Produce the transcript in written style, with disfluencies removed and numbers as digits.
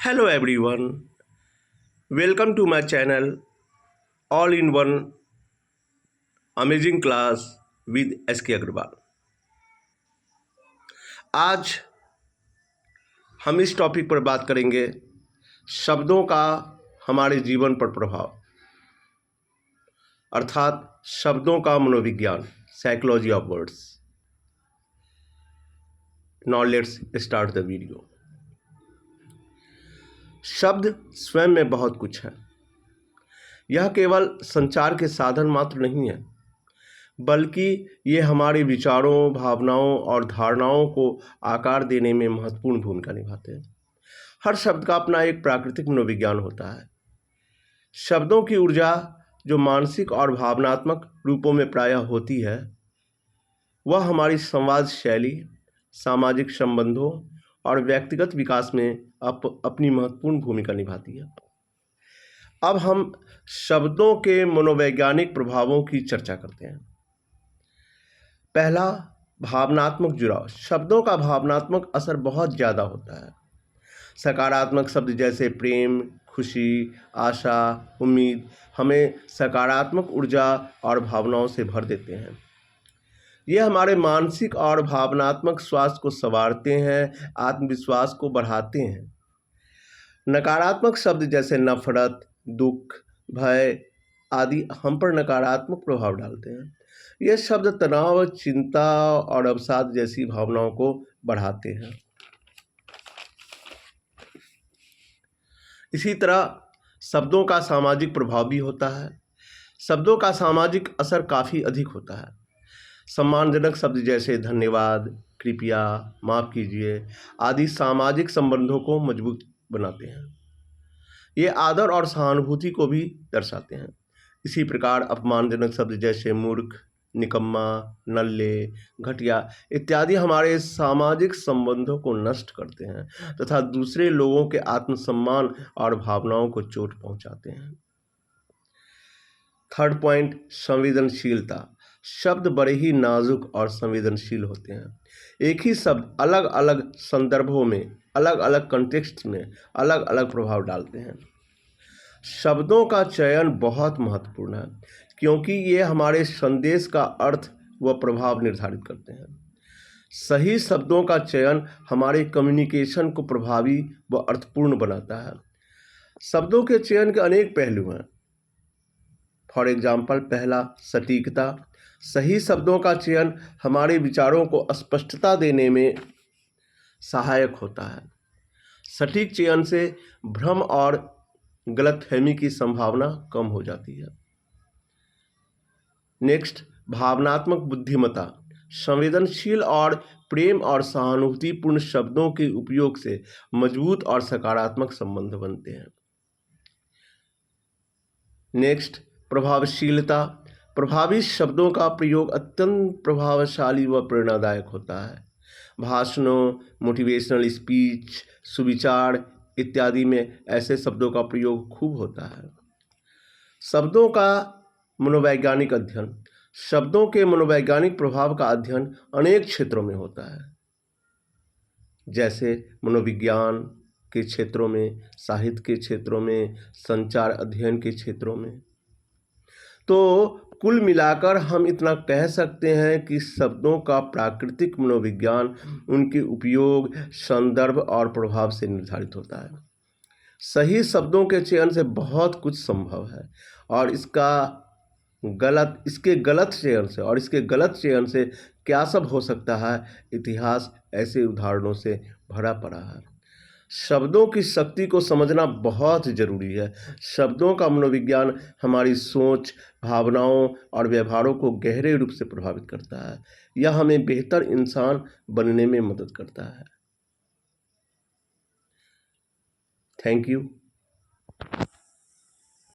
Hello everyone, welcome to my channel All in One Amazing Class with SK Agarwal. आज हम इस topic पर बात करेंगे शब्दों का हमारे जीवन पर प्रभाव, अर्थात शब्दों का मनोविज्ञान, psychology of words. Now let's start the video. शब्द स्वयं में बहुत कुछ है। यह केवल संचार के साधन मात्र नहीं है, बल्कि ये हमारे विचारों, भावनाओं और धारणाओं को आकार देने में महत्वपूर्ण भूमिका निभाते हैं। हर शब्द का अपना एक प्राकृतिक मनोविज्ञान होता है। शब्दों की ऊर्जा जो मानसिक और भावनात्मक रूपों में प्रायः होती है, वह हमारी संवाद शैली, सामाजिक संबंधों और व्यक्तिगत विकास में अपनी महत्वपूर्ण भूमिका निभाती है। अब हम शब्दों के मनोवैज्ञानिक प्रभावों की चर्चा करते हैं। पहला, भावनात्मक जुड़ाव। शब्दों का भावनात्मक असर बहुत ज़्यादा होता है। सकारात्मक शब्द जैसे प्रेम, खुशी, आशा, उम्मीद हमें सकारात्मक ऊर्जा और भावनाओं से भर देते हैं। ये हमारे मानसिक और भावनात्मक स्वास्थ्य को संवारते हैं, आत्मविश्वास को बढ़ाते हैं। नकारात्मक शब्द जैसे नफरत, दुख, भय आदि हम पर नकारात्मक प्रभाव डालते हैं। ये शब्द तनाव, चिंता और अवसाद जैसी भावनाओं को बढ़ाते हैं। इसी तरह शब्दों का सामाजिक प्रभाव भी होता है। शब्दों का सामाजिक असर काफ़ी अधिक होता है। सम्मानजनक शब्द जैसे धन्यवाद, कृपया, माफ़ कीजिए आदि सामाजिक संबंधों को मजबूत बनाते हैं। ये आदर और सहानुभूति को भी दर्शाते हैं। इसी प्रकार अपमानजनक शब्द जैसे मूर्ख, निकम्मा, नल्ले, घटिया इत्यादि हमारे सामाजिक संबंधों को नष्ट करते हैं तथा दूसरे लोगों के आत्मसम्मान और भावनाओं को चोट पहुंचाते हैं। थर्ड पॉइंट, संवेदनशीलता। शब्द बड़े ही नाजुक और संवेदनशील होते हैं। एक ही शब्द अलग अलग संदर्भों में, अलग अलग कॉन्टेक्स्ट में अलग अलग प्रभाव डालते हैं। शब्दों का चयन बहुत महत्वपूर्ण है, क्योंकि ये हमारे संदेश का अर्थ व प्रभाव निर्धारित करते हैं। सही शब्दों का चयन हमारे कम्युनिकेशन को प्रभावी व अर्थपूर्ण बनाता है। शब्दों के चयन के अनेक पहलू हैं। फॉर एग्जाम्पल, पहला, सटीकता। सही शब्दों का चयन हमारे विचारों को स्पष्टता देने में सहायक होता है। सटीक चयन से भ्रम और गलतफहमी की संभावना कम हो जाती है। नेक्स्ट, भावनात्मक बुद्धिमत्ता। संवेदनशील और प्रेम और सहानुभूतिपूर्ण शब्दों के उपयोग से मजबूत और सकारात्मक संबंध बनते हैं। नेक्स्ट, प्रभावशीलता। प्रभावी शब्दों का प्रयोग अत्यंत प्रभावशाली व प्रेरणादायक होता है। भाषणों, मोटिवेशनल स्पीच, सुविचार इत्यादि में ऐसे शब्दों का प्रयोग खूब होता है। शब्दों का मनोवैज्ञानिक अध्ययन। शब्दों के मनोवैज्ञानिक प्रभाव का अध्ययन अनेक क्षेत्रों में होता है, जैसे मनोविज्ञान के क्षेत्रों में, साहित्य के क्षेत्रों में, संचार अध्ययन के क्षेत्रों में। तो कुल मिलाकर हम इतना कह सकते हैं कि शब्दों का प्राकृतिक मनोविज्ञान उनके उपयोग, संदर्भ और प्रभाव से निर्धारित होता है। सही शब्दों के चयन से बहुत कुछ संभव है और इसके गलत चयन से क्या सब हो सकता है, इतिहास ऐसे उदाहरणों से भरा पड़ा है। शब्दों की शक्ति को समझना बहुत जरूरी है। शब्दों का मनोविज्ञान हमारी सोच, भावनाओं और व्यवहारों को गहरे रूप से प्रभावित करता है। यह हमें बेहतर इंसान बनने में मदद करता है। Thank you.